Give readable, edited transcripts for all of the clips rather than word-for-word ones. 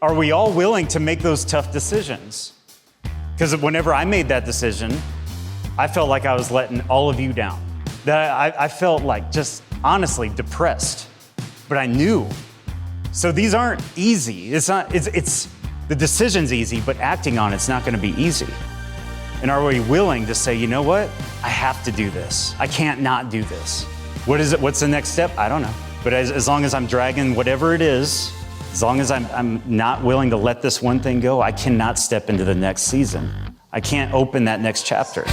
Are we all willing to make those tough decisions? Because whenever I made that decision, I felt like I was letting all of you down. That I felt like just honestly depressed, but I knew. So these aren't easy. It's the decision's easy, but acting on it's not gonna be easy. And are we willing to say, you know what? I have to do this. I can't not do this. What is it? What's the next step? I don't know. But as long as I'm dragging whatever it is, as long as I'm not willing to let this one thing go, I cannot step into the next season. I can't open that next chapter.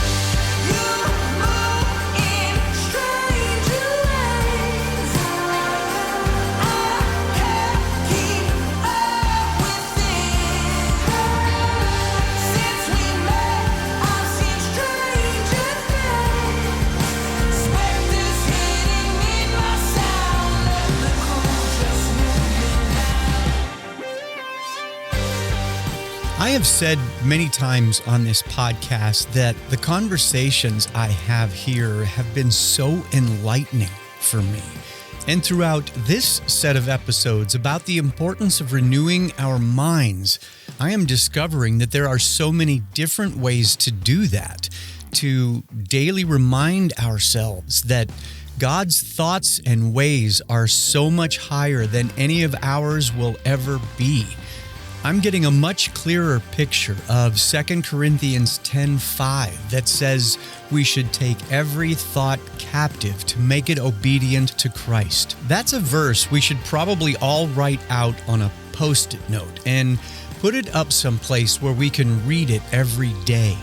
I have said many times on this podcast that the conversations I have here have been so enlightening for me. And throughout this set of episodes about the importance of renewing our minds, I am discovering that there are so many different ways to do that, to daily remind ourselves that God's thoughts and ways are so much higher than any of ours will ever be. I'm getting a much clearer picture of 2 Corinthians 10:5 that says we should take every thought captive to make it obedient to Christ. That's a verse we should probably all write out on a Post-it note and put it up someplace where we can read it every day.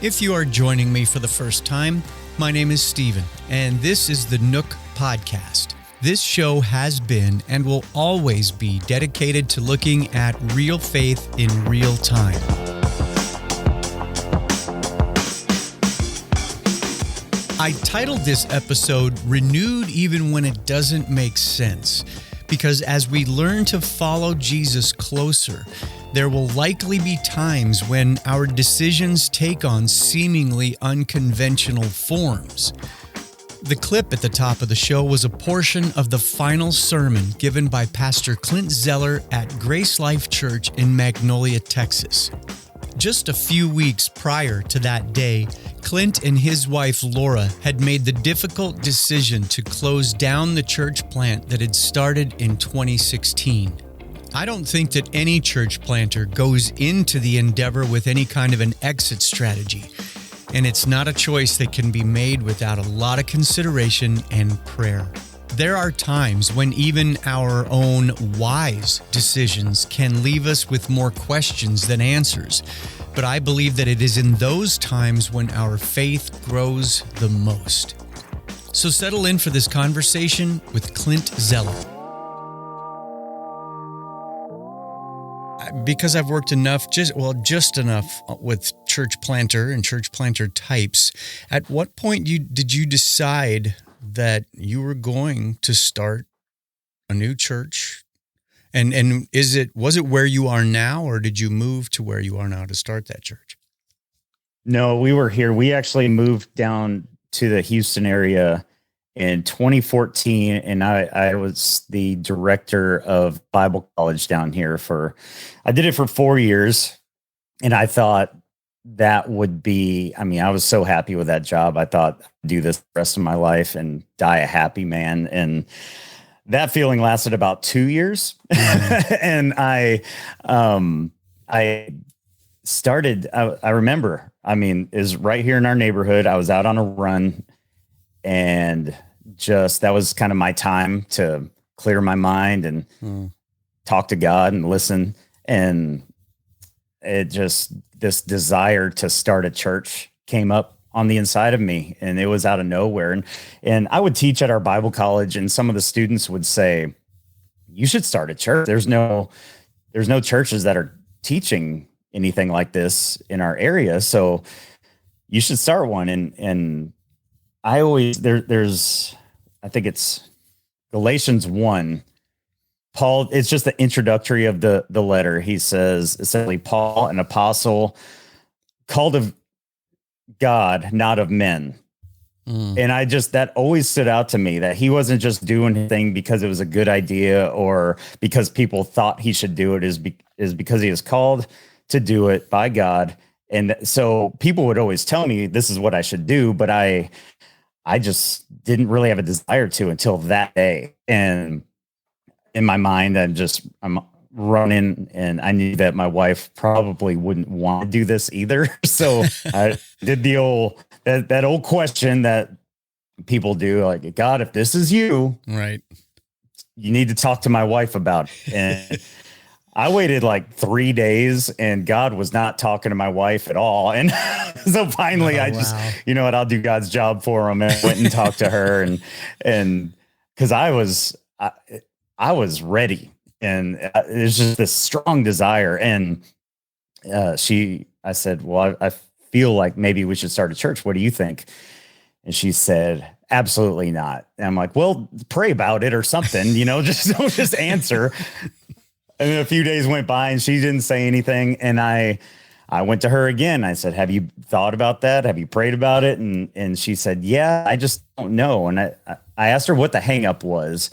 If you are joining me for the first time, my name is Stephen, and this is the Nook Podcast. This show has been and will always be dedicated to looking at real faith in real time. I titled this episode, Renewed Even When It Doesn't Make Sense, because as we learn to follow Jesus closer, there will likely be times when our decisions take on seemingly unconventional forms. The clip at the top of the show was a portion of the final sermon given by Pastor Clint Zeller at Grace Life Church in Magnolia, Texas. Just a few weeks prior to that day, Clint and his wife Laura had made the difficult decision to close down the church plant that had started in 2016. I don't think that any church planter goes into the endeavor with any kind of an exit strategy. And it's not a choice that can be made without a lot of consideration and prayer. There are times when even our own wise decisions can leave us with more questions than answers. But I believe that it is in those times when our faith grows the most. So settle in for this conversation with Clint Zeller. Because I've worked just enough with church planter and church planter types, at what point did you decide that you were going to start a new church? And was it where you are now, or did you move to where you are now to start that church? No, we were here. We actually moved down to the Houston area in 2014, and I was the director of Bible college down here I did it for 4 years, and I thought that would be, I was so happy with that job. I thought I'd do this the rest of my life and die a happy man. And that feeling lasted about 2 years. And I started, I remember, it was right here in our neighborhood. I was out on a run, and that was kind of my time to clear my mind and talk to God and listen. And this desire to start a church came up on the inside of me, and it was out of nowhere. And I would teach at our Bible college, and some of the students would say, you should start a church. There's no churches that are teaching anything like this in our area. So you should start one. And I always, I think it's Galatians 1. Paul, it's just the introductory of the letter. He says, essentially, Paul, an apostle, called of God, not of men. And that always stood out to me, that he wasn't just doing his thing because it was a good idea or because people thought he should do it, is because he is called to do it by God. And so people would always tell me this is what I should do, but I just didn't really have a desire to until that day. And in my mind, I'm running, and I knew that my wife probably wouldn't want to do this either. So I did the old, that old question that people do, like, God, if this is you, right, you need to talk to my wife about it. And I waited like 3 days, and God was not talking to my wife at all. And so finally you know what, I'll do God's job for him, and went and talked to her, and because I was ready, and it's just this strong desire. And I said, well, I feel like maybe we should start a church. What do you think? And she said, absolutely not. And I'm like, well, pray about it or something, you know, just don't just answer. And then a few days went by, and she didn't say anything. And I went to her again. I said, have you thought about that? Have you prayed about it? And she said, yeah, I just don't know. And I asked her what the hang up was.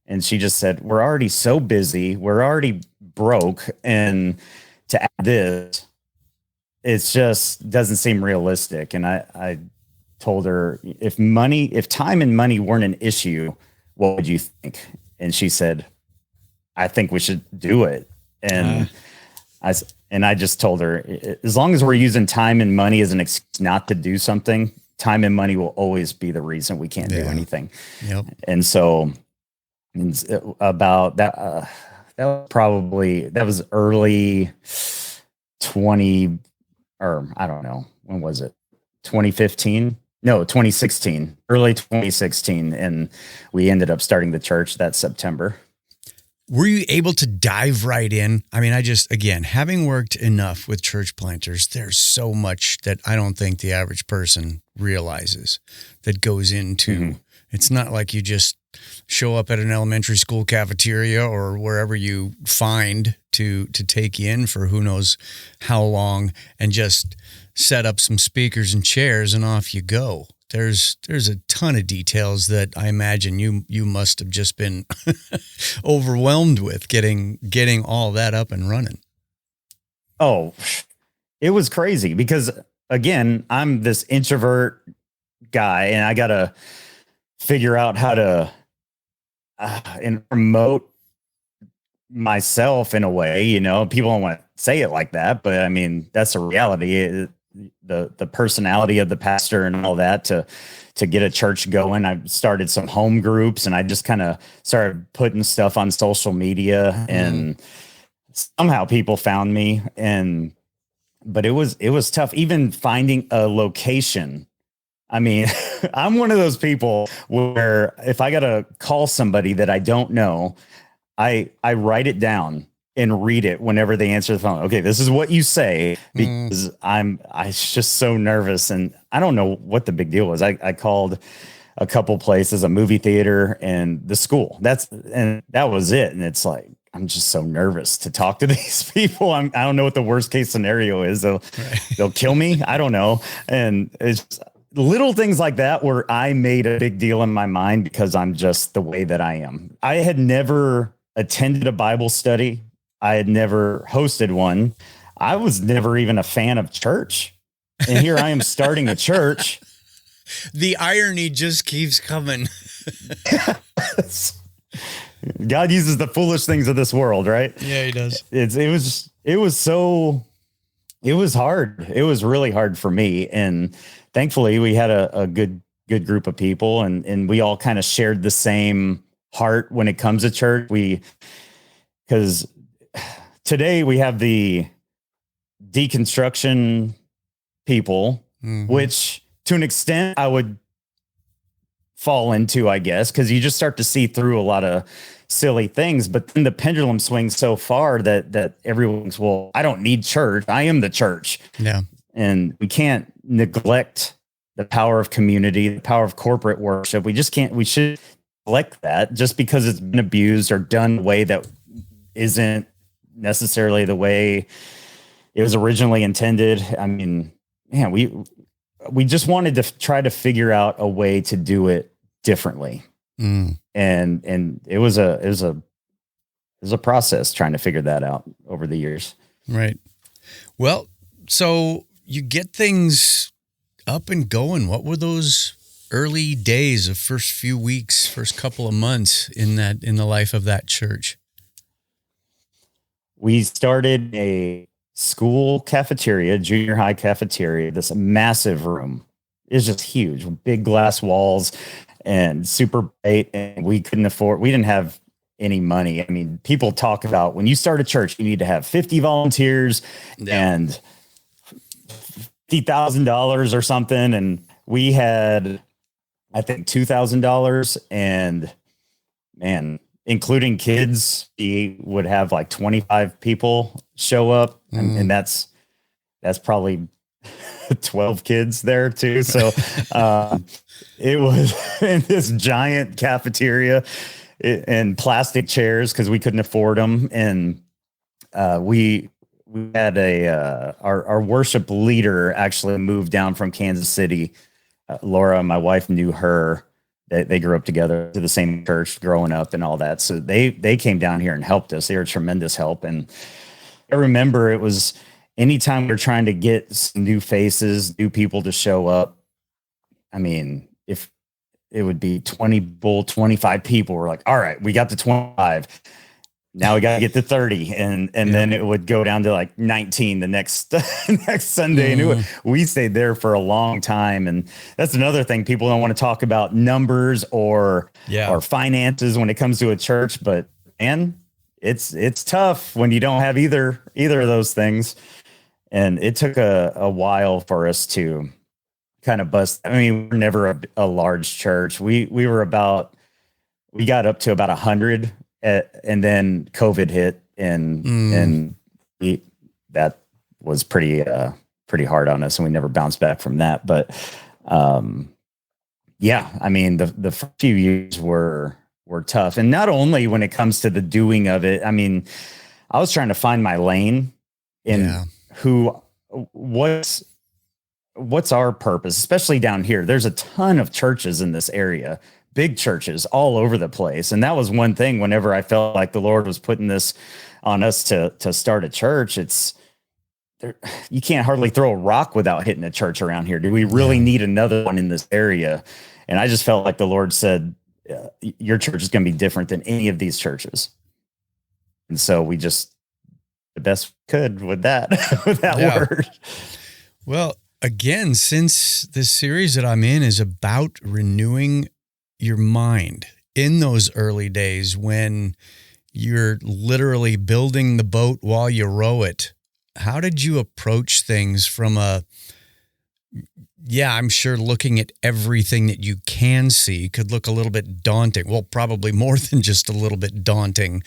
And she just said, we're already so busy. We're already broke. And to add this, it just doesn't seem realistic. And I told her, if time and money weren't an issue, what would you think? And she said, I think we should do it. And I just told her, as long as we're using time and money as an excuse not to do something, time and money will always be the reason we can't do anything. Yep. And so about that, that was early 20, or I don't know, when was it? 2015? No, 2016, early 2016. And we ended up starting the church that September. Were you able to dive right in? I mean, again, having worked enough with church planters, there's so much that I don't think the average person realizes that goes into. It's not like you just show up at an elementary school cafeteria or wherever you find to take you in for who knows how long and just set up some speakers and chairs and off you go. There's a ton of details that I imagine you must have just been overwhelmed with getting all that up and running. Oh, it was crazy because, again, I'm this introvert guy, and I got to figure out how to promote myself in a way. You know, people don't want to say it like that, but I mean, that's a reality. The personality of the pastor and all that to get a church going. I started some home groups, and I just kind of started putting stuff on social media, and somehow people found me. But it was tough, even finding a location. I mean, I'm one of those people where if I got to call somebody that I don't know, I write it down and read it whenever they answer the phone. Okay, this is what you say, because I was just so nervous, and I don't know what the big deal was. I called a couple places, a movie theater and the school. That was it. And it's like, I'm just so nervous to talk to these people. I don't know what the worst case scenario is. They'll kill me. I don't know. And it's little things like that where I made a big deal in my mind because I'm just the way that I am. I had never attended a Bible study. I had never hosted one. I was never even a fan of church. And here I am starting a church. The irony just keeps coming. God uses the foolish things of this world, right? Yeah, he does. It was hard. It was really hard for me. And thankfully we had a good group of people, and we all kind of shared the same heart when it comes to church. Because today we have the deconstruction people, which to an extent I would fall into, I guess, because you just start to see through a lot of silly things. But then the pendulum swings so far that everyone's, well, I don't need church. I am the church. Yeah. And we can't neglect the power of community, the power of corporate worship. We should neglect that just because it's been abused or done the way that isn't necessarily the way it was originally intended. I mean, man, we just wanted to try to figure out a way to do it differently. And it was a process trying to figure that out over the years. Right. Well, so you get things up and going. What were those early days of first few weeks, first couple of months in the life of that church? We started a school cafeteria, junior high cafeteria, this massive room. It's just huge, big glass walls and super bright. And we didn't have any money. I mean, people talk about when you start a church, you need to have 50 volunteers and $50,000 or something. And we had, I think, $2,000, and man, including kids, we would have like 25 people show up. And that's probably 12 kids there too. So, it was in this giant cafeteria and plastic chairs because we couldn't afford them. And we had our worship leader actually moved down from Kansas City. Laura, my wife, knew her. They grew up together to the same church growing up and all that. So they came down here and helped us. They were tremendous help. And I remember it was anytime we were trying to get some new faces, new people to show up. I mean, if it would be 25 people, we're like, all right, we got to 25. Now we got to get to 30. And then it would go down to like 19 the next Sunday. And we stayed there for a long time. And that's another thing. People don't want to talk about numbers or finances when it comes to a church, but man, it's tough when you don't have either of those things. And it took a while for us to kind of bust. I mean, we're never a large church. We got up to about 100, and then COVID hit, and that was pretty hard on us, and we never bounced back from that. But I mean, the first few years were tough, and not only when it comes to the doing of it. I mean, I was trying to find my lane in what's our purpose, especially down here. There's a ton of churches in this area, big churches all over the place. And that was one thing whenever I felt like the Lord was putting this on us to start a church. You can't hardly throw a rock without hitting a church around here. Do we really need another one in this area? And I just felt like the Lord said, your church is going to be different than any of these churches. And so we just the best we could with that, word. Well, again, since this series that I'm in is about renewing your mind in those early days when you're literally building the boat while you row it, how did you approach things from I'm sure looking at everything that you can see could look a little bit daunting. Well, probably more than just a little bit daunting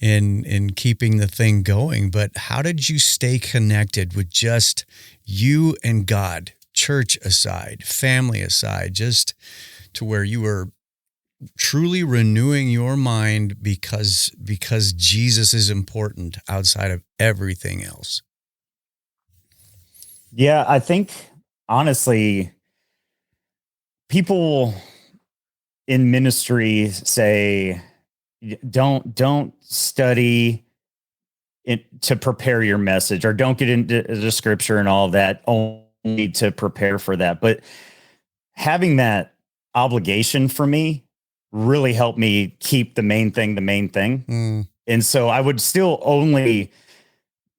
in keeping the thing going. But how did you stay connected with just you and God, church aside, family aside, just to where you were truly renewing your mind because Jesus is important outside of everything else? Yeah, I think honestly, people in ministry say, don't study it to prepare your message, or don't get into the scripture and all that only to prepare for that. But having that obligation for me really helped me keep the main thing. And so I would still only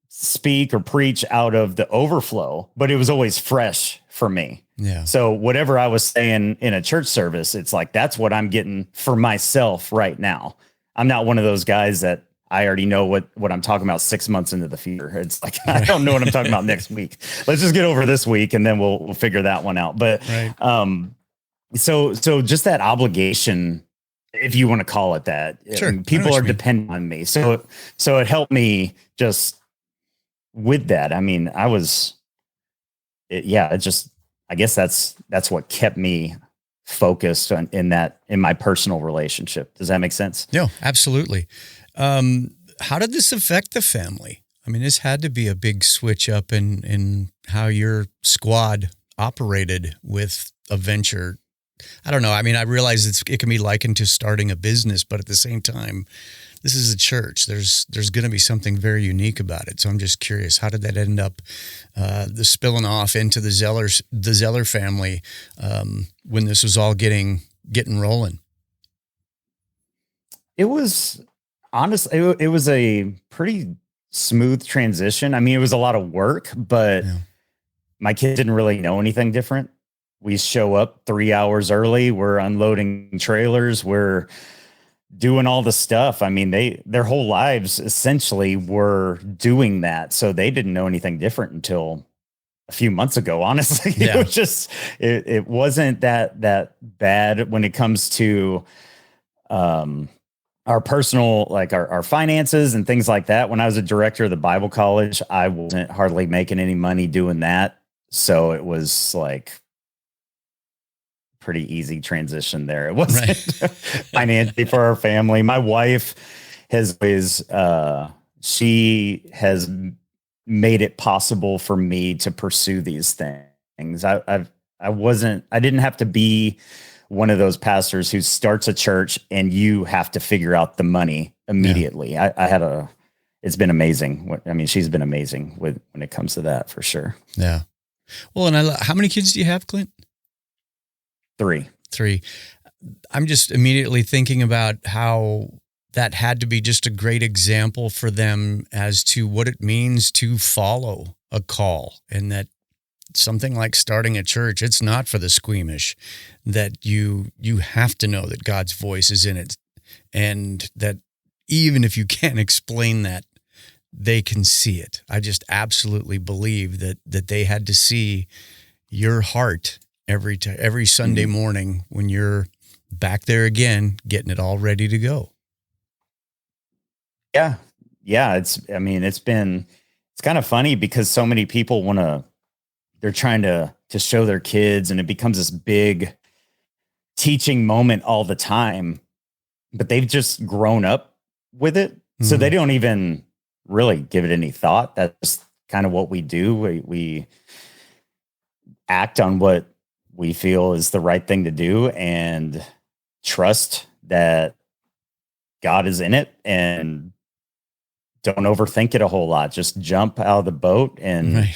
speak or preach out of the overflow, but it was always fresh for me. Yeah. So whatever I was saying in a church service, it's like, that's what I'm getting for myself right now. I'm not one of those guys that I already know what I'm talking about 6 months into the future. It's like, I don't know what I'm talking about next week. Let's just get over this week and then we'll figure that one out. But, so just that obligation, if you want to call it that, sure. People are dependent on me. So it helped me just with that. I mean, I guess that's what kept me focused on in my personal relationship. Does that make sense? No, absolutely. How did this affect the family? I mean, this had to be a big switch up in how your squad operated with a venture? I don't know. I mean, I realize it can be likened to starting a business, but at the same time, this is a church. There's going to be something very unique about it. So I'm just curious, how did that end up the spilling off into the Zeller family when this was all getting rolling? It was honestly, it was a pretty smooth transition. I mean, it was a lot of work, but my kids didn't really know anything different. We show up 3 hours early. We're unloading trailers. We're doing all the stuff. I mean, their whole lives essentially were doing that. So they didn't know anything different until a few months ago, honestly. Yeah. It was just, it wasn't that bad when it comes to, our personal, like our finances and things like that. When I was a director of the Bible college, I wasn't hardly making any money doing that. So it was like pretty easy transition there. It wasn't financially for our family. My wife has always, she has made it possible for me to pursue these things. I didn't have to be one of those pastors who starts a church and you have to figure out the money immediately. Yeah. It's been amazing. I mean, she's been amazing when it comes to that, for sure. Yeah. Well, and how many kids do you have, Clint? Three. I'm just immediately thinking about how that had to be just a great example for them as to what it means to follow a call, and that something like starting a church, it's not for the squeamish, that you have to know that God's voice is in it, and that even if you can't explain that, they can see it. I just absolutely believe that they had to see your heart every Sunday morning when you're back there again, getting it all ready to go. Yeah. It's kind of funny because so many people they're trying to show their kids, and it becomes this big teaching moment all the time, but they've just grown up with it. Mm-hmm. So they don't even really give it any thought. That's kind of what we do. We act on what we feel is the right thing to do and trust that God is in it, and don't overthink it a whole lot. Just jump out of the boat and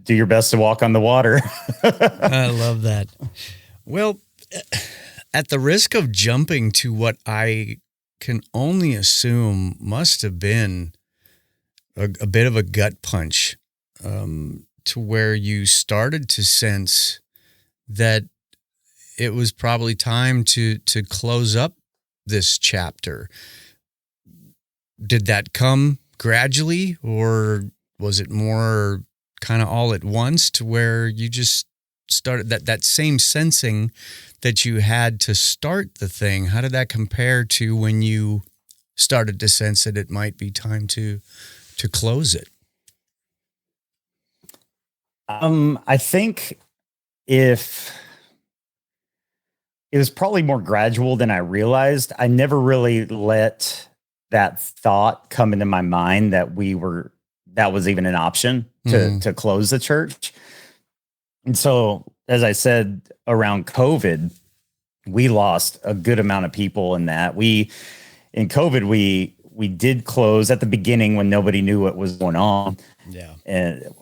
do your best to walk on the water. I love that. Well, at the risk of jumping to what I can only assume must have been a bit of a gut punch, to where you started to sense that it was probably time to close up this chapter. Did that come gradually, or was it more kind of all at once, to where you just started that same sensing that you had to start the thing? How did that compare to when you started to sense that it might be time to close it? I think if it was probably more gradual than I realized. I never really let that thought come into my mind that that was even an option to close the church. And so, as I said, around COVID, we lost a good amount of people in that. In COVID, we did close at the beginning when nobody knew what was going on. Yeah. And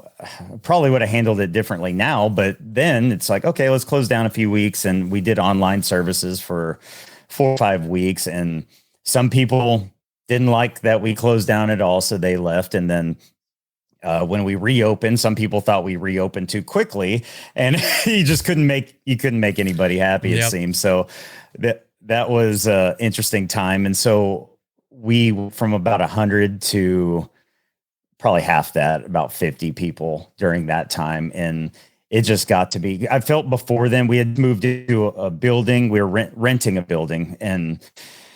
probably would have handled it differently now, but then it's like, okay, let's close down a few weeks. And we did online services for 4 or 5 weeks. And some people didn't like that we closed down at all, so they left. And then when we reopened, some people thought we reopened too quickly, and you couldn't make anybody happy, it seems. So that was an interesting time. And so we, from about 100 to probably half that, about 50 people during that time. And it just got to be, I felt before then we had moved into a building, we were renting a building. And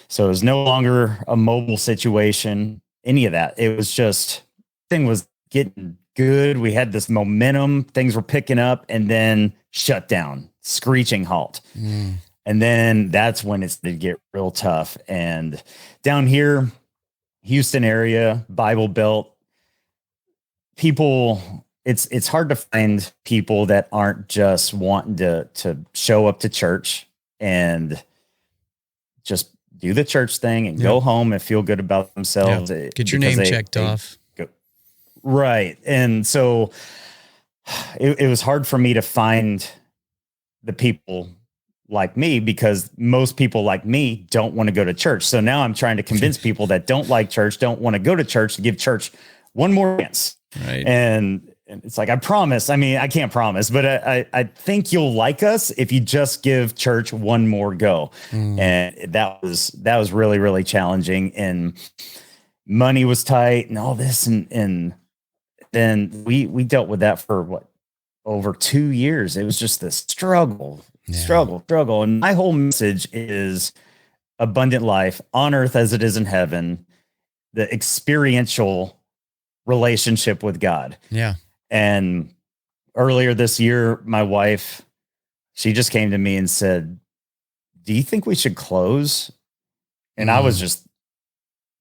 so it was no longer a mobile situation, any of that. It was just, thing was getting good. We had this momentum, things were picking up, and then shut down, screeching halt. And then that's when it did get real tough. And down here, Houston area, Bible Belt, people, it's hard to find people that aren't just wanting to show up to church and just do the church thing and go home and feel good about themselves. Get your name checked off. Right. And so it was hard for me to find the people like me, because most people like me don't want to go to church. So now I'm trying to convince people that don't like church, don't want to go to church, to give church one more chance. Right. And it's like, I promise. I mean, I can't promise, but I think you'll like us if you just give church one more go. And that was really, really challenging. And money was tight and all this. And then we dealt with that for over 2 years. It was just this struggle. And my whole message is abundant life on earth as it is in heaven, the experiential relationship with God. Yeah. And earlier this year, my wife, she just came to me and said, "Do you think we should close?" And I was just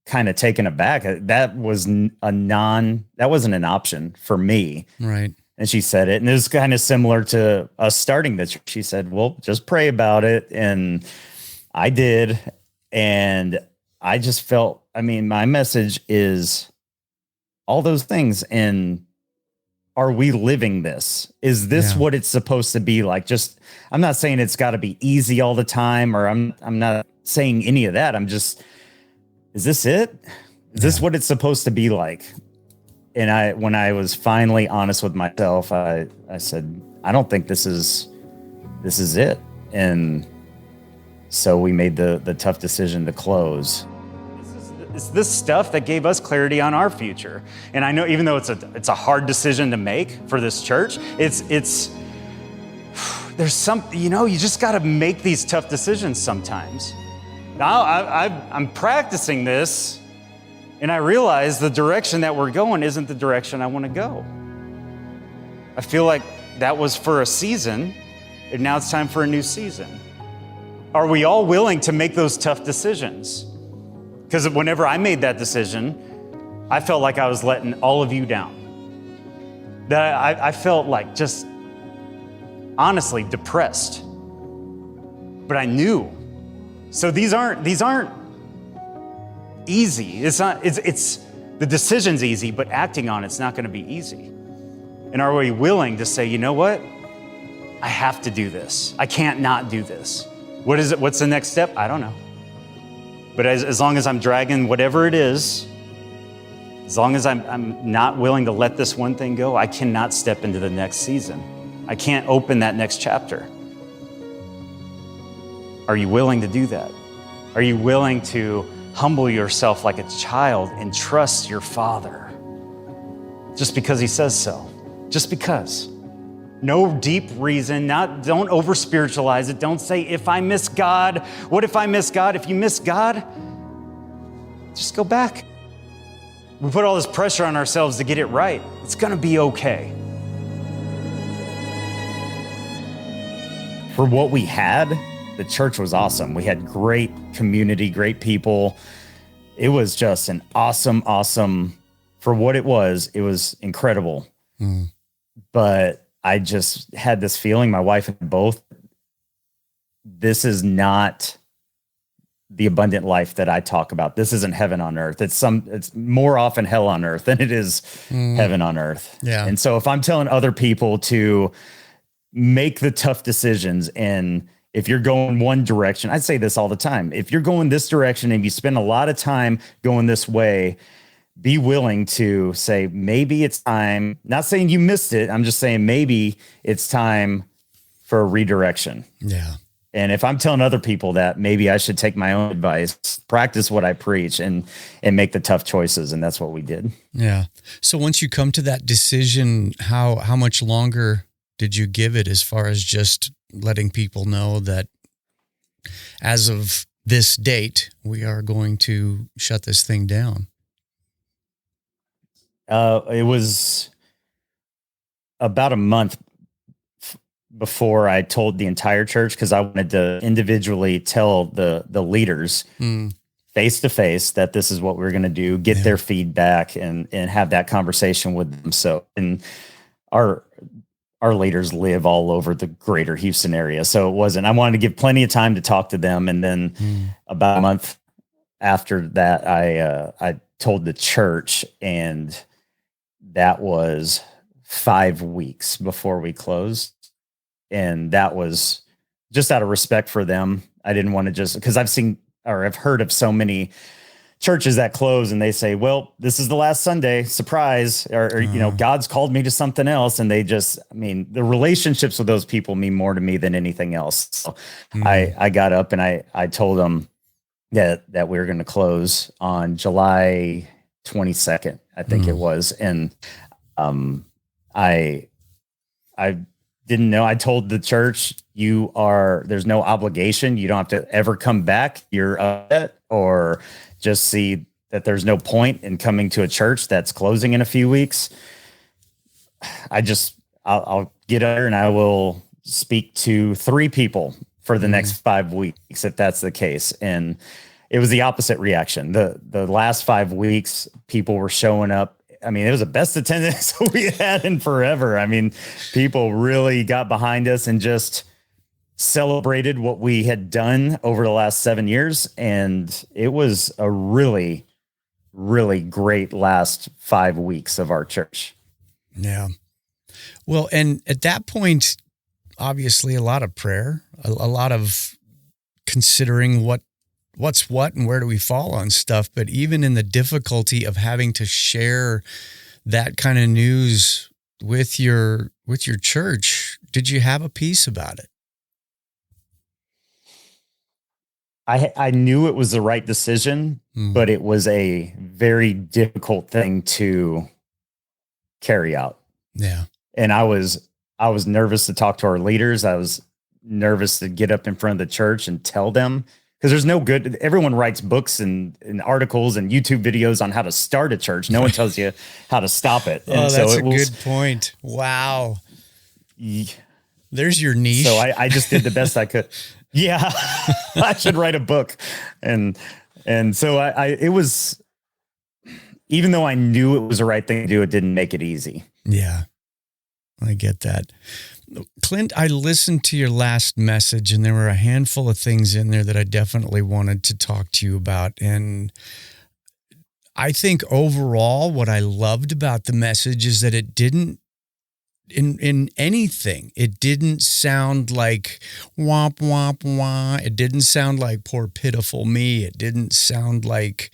kind of taken aback. That wasn't an option for me. Right. And she said it, and it was kind of similar to us starting this. She said, "Well, just pray about it." And I did. And I just felt, my message is all those things. And are we living this? Is this what it's supposed to be like? I'm not saying it's got to be easy all the time, or I'm not saying any of that. I'm just, is this it? Is this what it's supposed to be like? And when I was finally honest with myself, I said, I don't think this is it. And so we made the tough decision to close. It's this stuff that gave us clarity on our future. And I know, even though it's a hard decision to make for this church, it's there's some, you just got to make these tough decisions sometimes. Now I'm practicing this, and I realize the direction that we're going isn't the direction I want to go. I feel like that was for a season, and now it's time for a new season. Are we all willing to make those tough decisions? Because whenever I made that decision, I felt like I was letting all of you down. That I felt like just honestly depressed. But I knew. So these aren't easy. It's the decision's easy, but acting on it's not going to be easy. And are we willing to say, you know what? I have to do this. I can't not do this. What is it? What's the next step? I don't know. But as long as I'm dragging whatever it is, as long as I'm not willing to let this one thing go, I cannot step into the next season. I can't open that next chapter. Are you willing to do that? Are you willing to humble yourself like a child and trust your Father? Just because He says so. Just because. No deep reason. Don't over spiritualize it. Don't say, if I miss God, what if I miss God? If you miss God, just go back. We put all this pressure on ourselves to get it right. It's going to be okay. For what we had, the church was awesome. We had great community, great people. It was just an awesome, for what it was incredible. But I just had this feeling, my wife and both, this is not the abundant life that I talk about. This isn't heaven on earth. It's more often hell on earth than it is heaven on earth. Yeah. And so if I'm telling other people to make the tough decisions, and if you're going one direction, I say this all the time. If you're going this direction and you spend a lot of time going this way, be willing to say, maybe it's time, not saying you missed it. I'm just saying, maybe it's time for a redirection. Yeah. And if I'm telling other people that, maybe I should take my own advice, practice what I preach, and make the tough choices. And that's what we did. Yeah. So once you come to that decision, how much longer did you give it, as far as just letting people know that as of this date, we are going to shut this thing down? It was about a month before I told the entire church, because I wanted to individually tell the leaders face to face that this is what we're going to do, get their feedback, and have that conversation with them. So, and our our leaders live all over the greater Houston area. So it wasn't, I wanted to give plenty of time to talk to them. And then about a month after that, I told the church, and that was 5 weeks before we closed. And that was just out of respect for them. I didn't want to just, because I've heard of so many churches that close and they say, well, this is the last Sunday, surprise, or God's called me to something else. And the relationships with those people mean more to me than anything else. So I got up and I told them that we were going to close on July 22nd, I think it was. And I didn't know. I told the church, there's no obligation. You don't have to ever come back. You're upset, or just see that there's no point in coming to a church that's closing in a few weeks. I'll get there and I will speak to 3 people for the next 5 weeks, if that's the case. And it was the opposite reaction. The last 5 weeks, people were showing up. I mean, it was the best attendance we had in forever. I mean, people really got behind us and just celebrated what we had done over the last 7 years. And it was a really, really great last 5 weeks of our church. Yeah. Well, and at that point, obviously a lot of prayer, a lot of considering what's what and where do we fall on stuff. But even in the difficulty of having to share that kind of news with your church, did you have a peace about it? I knew it was the right decision, but it was a very difficult thing to carry out. Yeah. And I was nervous to talk to our leaders. I was nervous to get up in front of the church and tell them, because there's no good. Everyone writes books and articles and YouTube videos on how to start a church. No one tells you how to stop it. And that's a good point. Wow. There's your niche. So I just did the best I could. Yeah, I should write a book. And so it was, even though I knew it was the right thing to do, it didn't make it easy. Yeah, I get that. Clint, I listened to your last message and there were a handful of things in there that I definitely wanted to talk to you about. And I think overall what I loved about the message is that it didn't, in anything, it didn't sound like womp, womp, wah. It didn't sound like poor, pitiful me. It didn't sound like,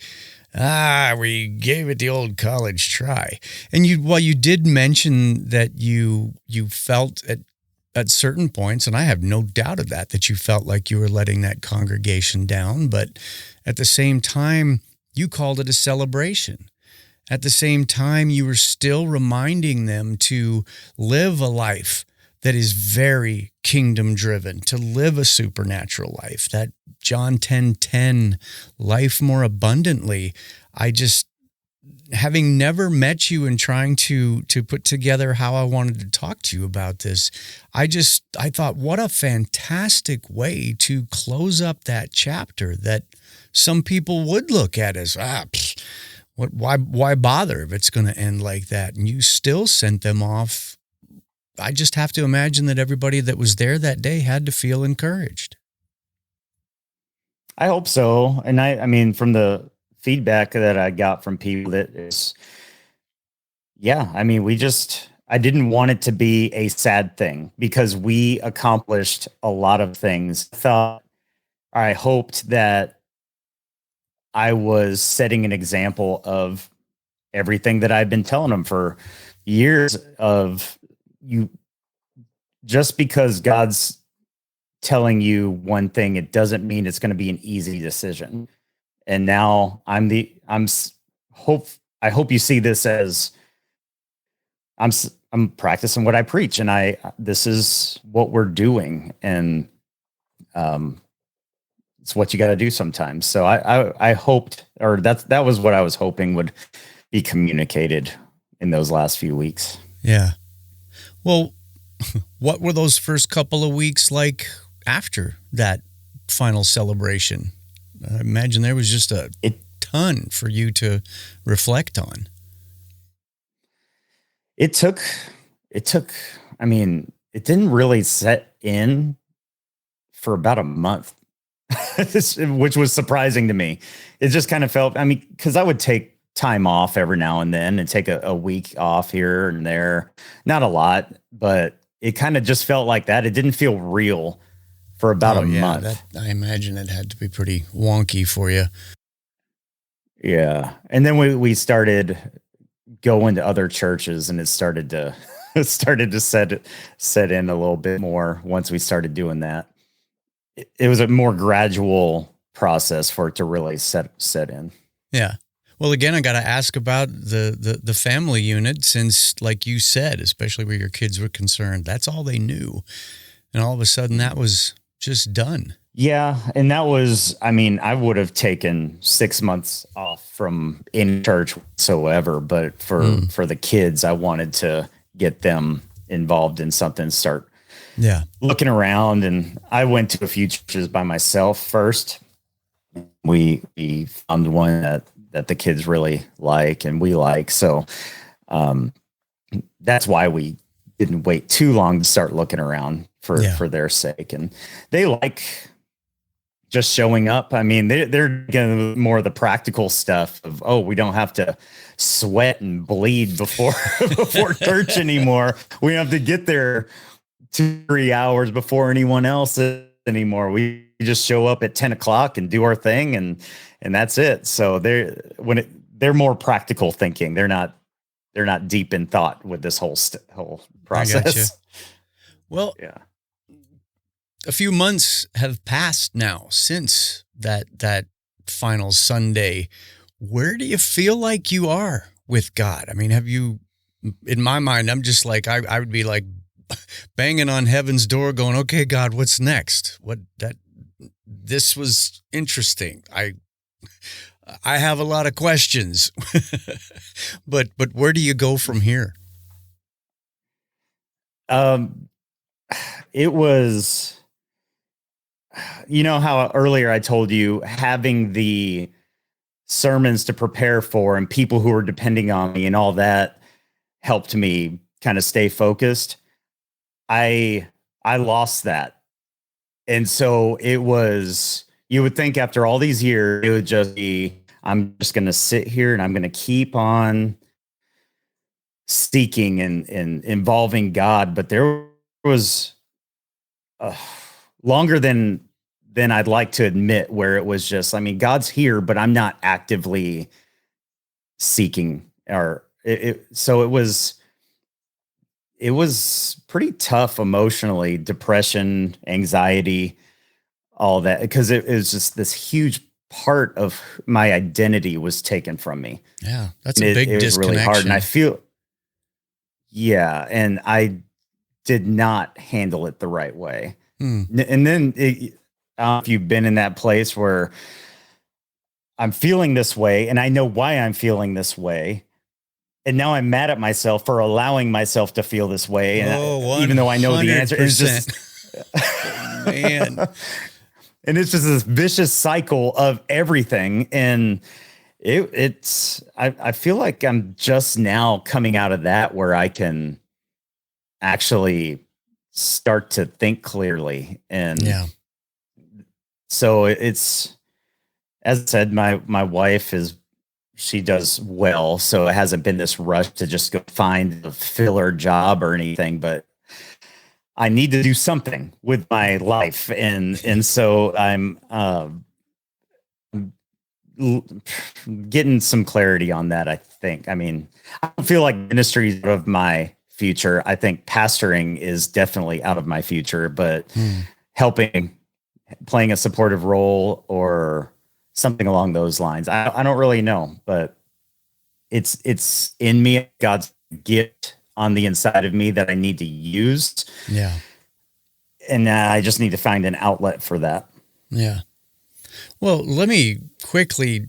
we gave it the old college try. And you did mention that you felt at certain points, and I have no doubt of that you felt like you were letting that congregation down. But at the same time, you called it a celebration. At the same time, you were still reminding them to live a life that is very kingdom driven, to live a supernatural life, that John 10:10, life more abundantly. Having never met you and trying to put together how I wanted to talk to you about this, I thought, what a fantastic way to close up that chapter that some people would look at as, why bother if it's going to end like that? And you still sent them off. I just have to imagine that everybody that was there that day had to feel encouraged. I hope so. And I mean, from the feedback that I got from people, I didn't want it to be a sad thing because we accomplished a lot of things. I hoped that I was setting an example of everything that I've been telling them for years of you. Just because God's telling you one thing, it doesn't mean it's going to be an easy decision. And now I hope you see this as I'm practicing what I preach, and this is what we're doing. And, it's what you got to do sometimes. So I hoped, or that was what I was hoping would be communicated in those last few weeks. Yeah. Well, what were those first couple of weeks like after that final celebration? I imagine there was just a ton for you to reflect on. It took it took, I mean, it didn't really set in for about a month, which was surprising to me. It just kind of felt, I mean, because I would take time off every now and then and take a week off here and there. Not a lot, but it kind of just felt like that. It didn't feel real for about a month. I imagine it had to be pretty wonky for you. Yeah. And then we started going to other churches, and it started to set in a little bit more once we started doing that. It was a more gradual process for it to really set in. Yeah. Well, again, I got to ask about the family unit, since, like you said, especially where your kids were concerned, that's all they knew. And all of a sudden that was just done. Yeah. And that was, I mean, I would have taken 6 months off from in church whatsoever, but for the kids, I wanted to get them involved in something, start looking around. And I went to a few churches by myself first. We found one that the kids really like and we like. So that's why we didn't wait too long to start looking around for their sake. And they like just showing up. I mean, they're getting more of the practical stuff of, oh, we don't have to sweat and bleed before church anymore. We don't have to get there 2-3 hours before anyone else anymore. We just show up at 10 o'clock and do our thing, and that's it. So they're more practical thinking. They're not deep in thought with this whole process. I gotcha. Well, yeah. A few months have passed now since that final Sunday. Where do you feel like you are with God? I mean, have you, in my mind, I'm just like, I would be like banging on heaven's door going, okay, God, what's next? This was interesting. I have a lot of questions, but where do you go from here? It was, you know how earlier I told you, having the sermons to prepare for and people who were depending on me and all that helped me kind of stay focused. I lost that. And so it was, you would think after all these years, it would just be, I'm just going to sit here and I'm going to keep on seeking and involving God. But there was longer than I'd like to admit, where it was just, I mean, God's here, but I'm not actively seeking, so it was pretty tough emotionally, depression, anxiety, all that, because it was just this huge part of my identity was taken from me. Yeah. That's a big disconnection. It was really hard. And and I did not handle it the right way. And then I don't know if you've been in that place where I'm feeling this way and I know why I'm feeling this way. And now I'm mad at myself for allowing myself to feel this way. And even though I know the answer, it's just, man. And it's just this vicious cycle of everything. And I feel like I'm just now coming out of that, where I can actually start to think clearly. And so it's, as I said, my wife she does well. So it hasn't been this rush to just go find a filler job or anything, but I need to do something with my life. And so I'm getting some clarity on that, I think. I mean, I don't feel like ministry is out of my future. I think pastoring is definitely out of my future, but helping, playing a supportive role or something along those lines, I don't really know, but it's in me, God's gift on the inside of me that I need to use. Yeah. And I just need to find an outlet for that. Yeah. Well, let me quickly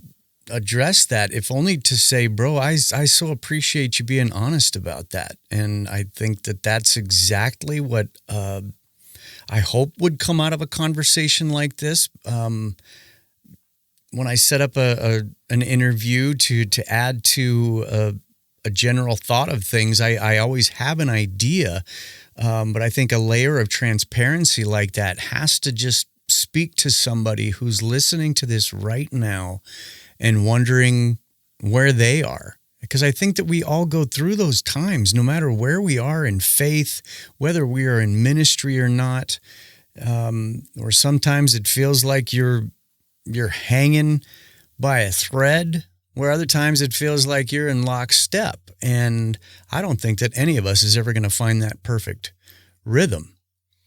address that, if only to say, bro, I so appreciate you being honest about that. And I think that that's exactly what I hope would come out of a conversation like this. When I set up an interview to add to a general thought of things. I always have an idea, but I think a layer of transparency like that has to just speak to somebody who's listening to this right now and wondering where they are. Because I think that we all go through those times, no matter where we are in faith, whether we are in ministry or not, or sometimes it feels like you're hanging by a thread, where other times it feels like you're in lockstep. And I don't think that any of us is ever going to find that perfect rhythm.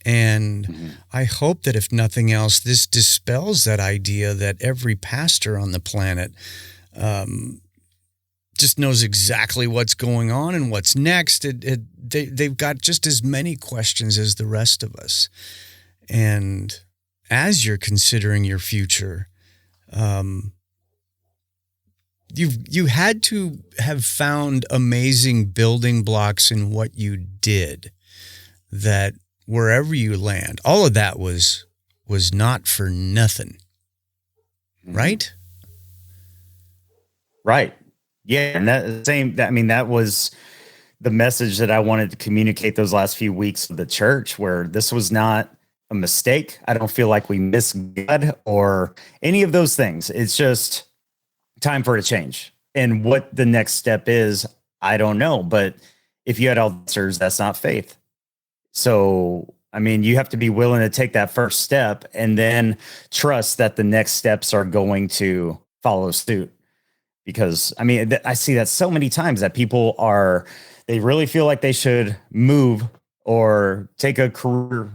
And I hope that if nothing else, this dispels that idea that every pastor on the planet just knows exactly what's going on and what's next. They've got just as many questions as the rest of us. And as you're considering your future, you had to have found amazing building blocks in what you did, that wherever you land, all of that was not for nothing, right? Right. Yeah, and that was the message that I wanted to communicate those last few weeks of the church, where this was not a mistake. I don't feel like we missed God or any of those things. It's just time for a change. And what the next step is, I don't know. But if you had all the answers, that's not faith. So, I mean, you have to be willing to take that first step and then trust that the next steps are going to follow suit. Because, I mean, I see that so many times that people they really feel like they should move or make a career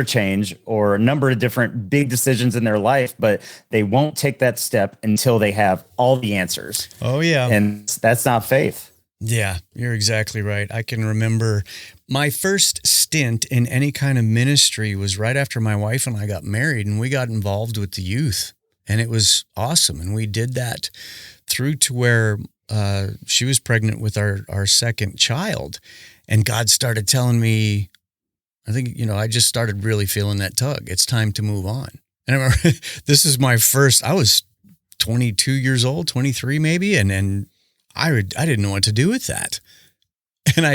change or a number of different big decisions in their life, but they won't take that step until they have all the answers. Oh, yeah. And that's not faith. Yeah, you're exactly right. I can remember my first stint in any kind of ministry was right after my wife and I got married, and we got involved with the youth. And it was awesome. And we did that through to where she was pregnant with our second child. And God started telling me, I think, I just started really feeling that tug. It's time to move on. And I remember this is my first, I was 22 years old, 23 maybe. And I didn't know what to do with that. And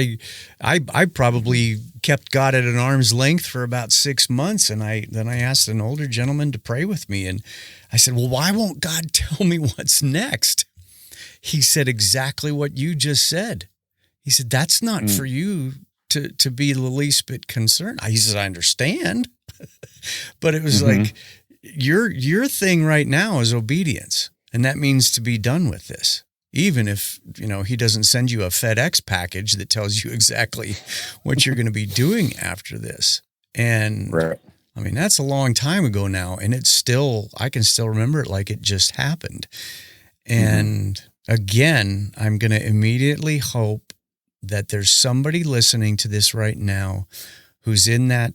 I probably kept God at an arm's length for about 6 months. And then I asked an older gentleman to pray with me. And I said, well, why won't God tell me what's next? He said exactly what you just said. He said, that's not for you to be the least bit concerned. He said, I understand. But it was like, your thing right now is obedience. And that means to be done with this. Even if, he doesn't send you a FedEx package that tells you exactly what you're going to be doing after this. And right. I mean, that's a long time ago now. And I can still remember it like it just happened. And again, I'm going to immediately hope that there's somebody listening to this right now who's in that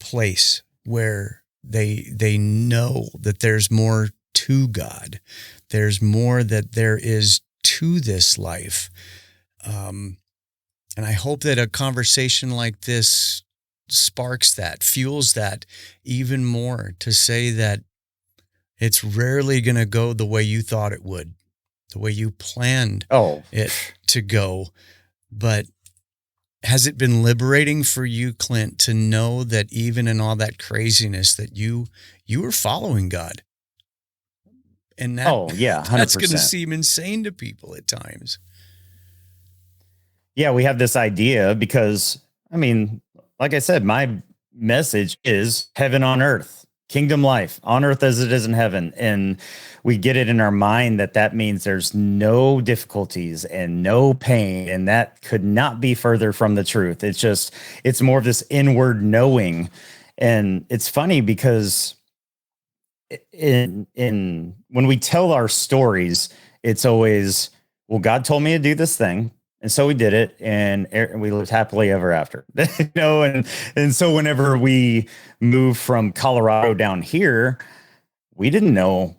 place where they know that there's more to God. There's more that there is to this life. And I hope that a conversation like this sparks that, fuels that even more, to say that it's rarely going to go the way you thought it would, the way you planned it to go. But has it been liberating for you, Clint, to know that even in all that craziness that you were following God? And that, 100%. That's going to seem insane to people at times. Yeah, we have this idea because, I mean, like I said, my message is heaven on earth, kingdom life on earth as it is in heaven. And we get it in our mind that means there's no difficulties and no pain. And that could not be further from the truth. It's more of this inward knowing. And it's funny because in when we tell our stories, it's always, well, God told me to do this thing, and so we did it, and we lived happily ever after. And so whenever we moved from Colorado down here, we didn't know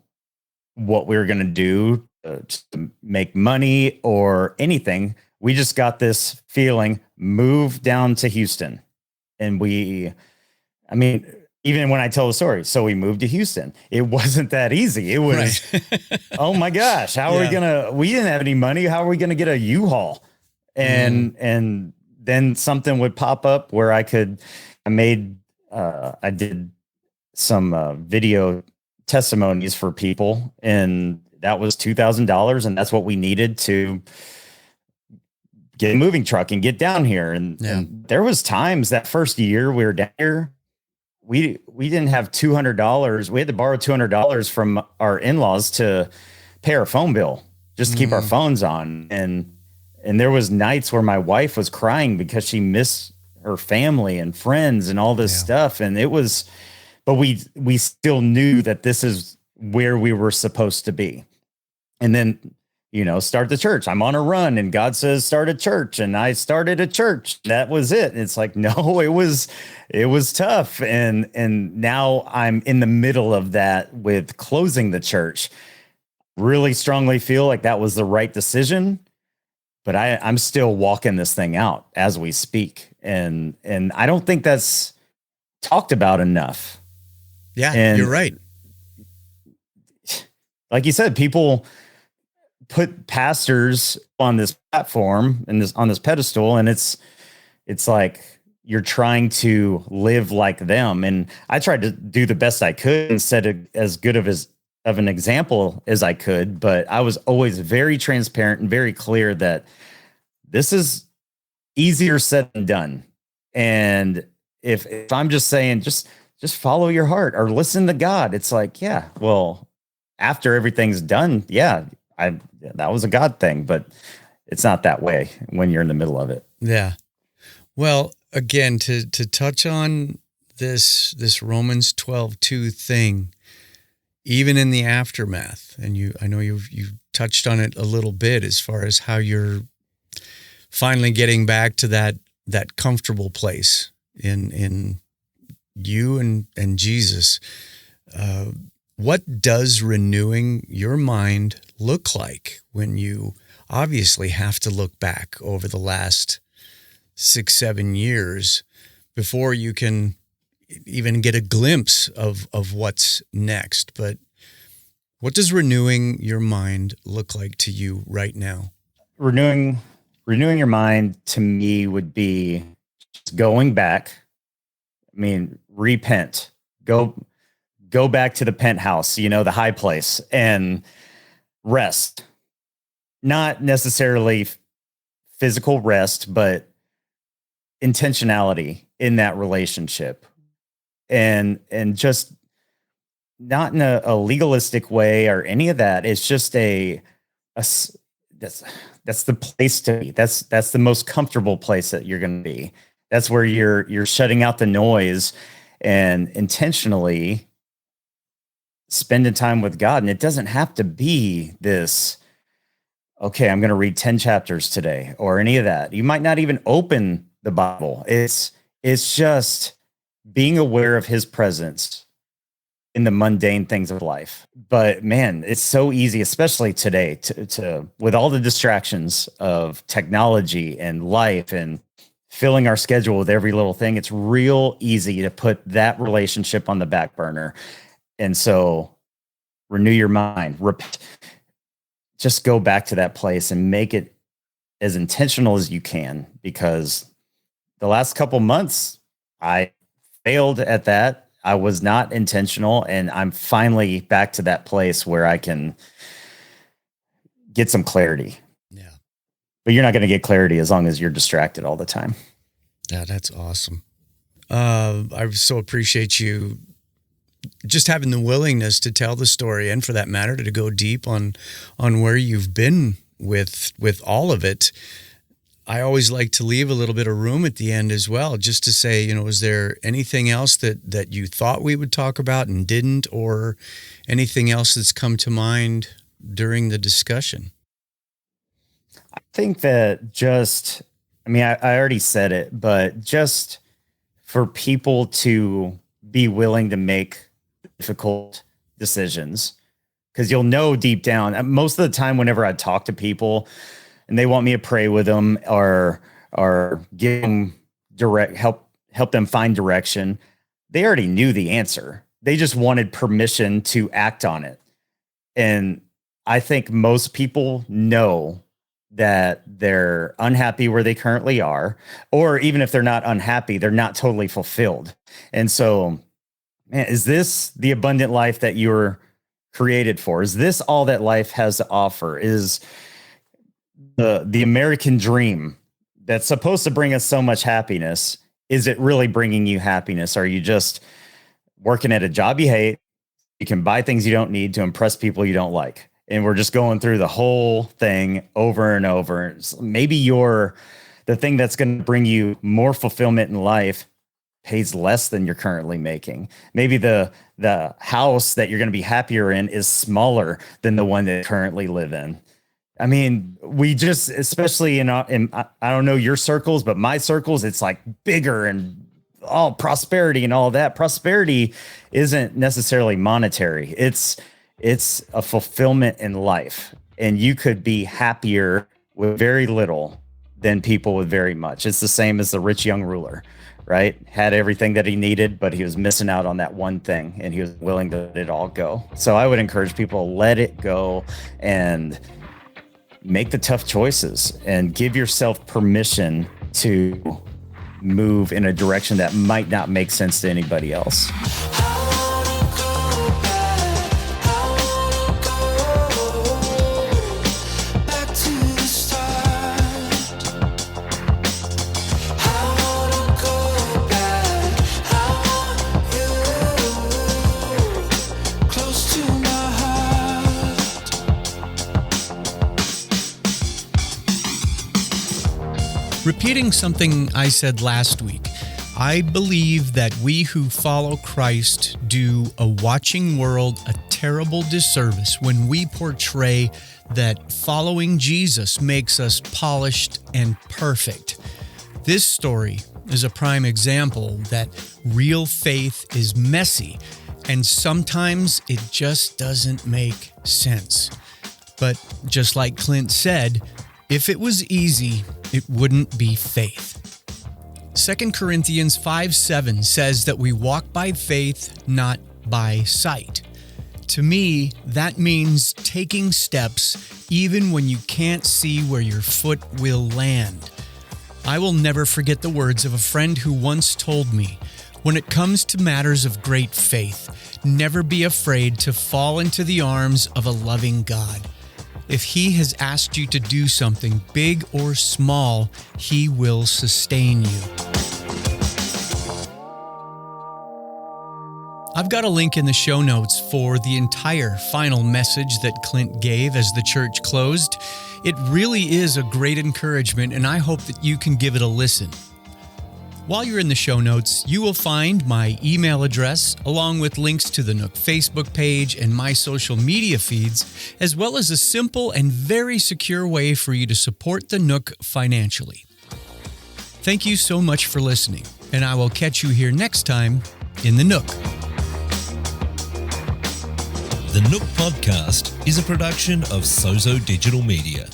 what we were going to do to make money or anything. We just got this feeling, move down to Houston, and even when I tell the story, so we moved to Houston. It wasn't that easy. It was, oh my gosh, how are we we didn't have any money. How are we going to get a U-Haul? And then something would pop up where I did some video testimonies for people, and that was $2,000. And that's what we needed to get a moving truck and get down here. And there was times that first year we were down here, we didn't have $200. We had to borrow $200 from our in-laws to pay our phone bill just to keep our phones on. And there was nights where my wife was crying because she missed her family and friends and all this stuff. And it was, but we still knew that this is where we were supposed to be. And then, start the church. I'm on a run and God says, start a church. And I started a church. That was it. And it's like, no, it was tough. And now I'm in the middle of that with closing the church. Really strongly feel like that was the right decision, but I'm still walking this thing out as we speak. And I don't think that's talked about enough. Yeah, and you're right. Like you said, people put pastors on this platform and on this pedestal, and it's like you're trying to live like them. And I tried to do the best I could and set as good of an example as I could, but I was always very transparent and very clear that this is easier said than done. And if I'm just saying, just follow your heart or listen to God, it's like, yeah, well, after everything's done, that was a God thing, but it's not that way when you're in the middle of it. Yeah. Well, again, to touch on this Romans 12:2 thing, even in the aftermath, and I know you've touched on it a little bit as far as how you're finally getting back to that comfortable place in you and Jesus. What does renewing your mind look like when you obviously have to look back over the last 6-7 years before you can even get a glimpse of what's next? But what does renewing your mind look like to you right now? Renewing your mind to me would be just going back. I mean, repent, go back to the penthouse, the high place, and rest. Not necessarily physical rest, but intentionality in that relationship. And just not in a legalistic way or any of that. It's just that's the place to be. That's the most comfortable place that you're going to be. That's where you're shutting out the noise and intentionally spending time with God. And it doesn't have to be this, okay, I'm going to read 10 chapters today or any of that. You might not even open the Bible. It's just being aware of his presence in the mundane things of life. But man, it's so easy, especially today, to with all the distractions of technology and life and filling our schedule with every little thing. It's real easy to put that relationship on the back burner. And so renew your mind, just go back to that place and make it as intentional as you can, because the last couple months I failed at that. I was not intentional, and I'm finally back to that place where I can get some clarity. Yeah. But you're not going to get clarity as long as you're distracted all the time. Yeah, that's awesome. I so appreciate you just having the willingness to tell the story, and for that matter, to go deep on where you've been with all of it. I always like to leave a little bit of room at the end as well, just to say, is there anything else that you thought we would talk about and didn't, or anything else that's come to mind during the discussion? I think that I already said it, but just for people to be willing to make difficult decisions, because you'll know deep down, most of the time whenever I talk to people and they want me to pray with them or give them help them find direction, they already knew the answer. They just wanted permission to act on it. And I think most people know that they're unhappy where they currently are, or even if they're not unhappy, they're not totally fulfilled. And so, man, is this the abundant life that you were created for? Is this all that life has to offer? Is the American dream that's supposed to bring us so much happiness, is it really bringing you happiness? Are you just working at a job you hate? You can buy things you don't need to impress people you don't like. And we're just going through the whole thing over and over. Maybe the thing that's going to bring you more fulfillment in life pays less than you're currently making. Maybe the house that you're going to be happier in is smaller than the one that you currently live in. I mean, we just, especially in I don't know your circles, but my circles, it's like bigger and all prosperity and all that. Prosperity isn't necessarily monetary. It's a fulfillment in life, and you could be happier with very little than people with very much. It's the same as the rich young ruler, right? Had everything that he needed, but he was missing out on that one thing, and he was willing to let it all go. So I would encourage people to let it go and make the tough choices and give yourself permission to move in a direction that might not make sense to anybody else. Repeating something I said last week, I believe that we who follow Christ do a watching world a terrible disservice when we portray that following Jesus makes us polished and perfect. This story is a prime example that real faith is messy, and sometimes it just doesn't make sense. But just like Clint said, if it was easy, it wouldn't be faith. 2 Corinthians 5:7 says that we walk by faith, not by sight. To me, that means taking steps even when you can't see where your foot will land. I will never forget the words of a friend who once told me, when it comes to matters of great faith, never be afraid to fall into the arms of a loving God. If He has asked you to do something big or small, He will sustain you. I've got a link in the show notes for the entire final message that Clint gave as the church closed. It really is a great encouragement, and I hope that you can give it a listen. While you're in the show notes, you will find my email address, along with links to the Nook Facebook page and my social media feeds, as well as a simple and very secure way for you to support the Nook financially. Thank you so much for listening, and I will catch you here next time in the Nook. The Nook Podcast is a production of Sozo Digital Media.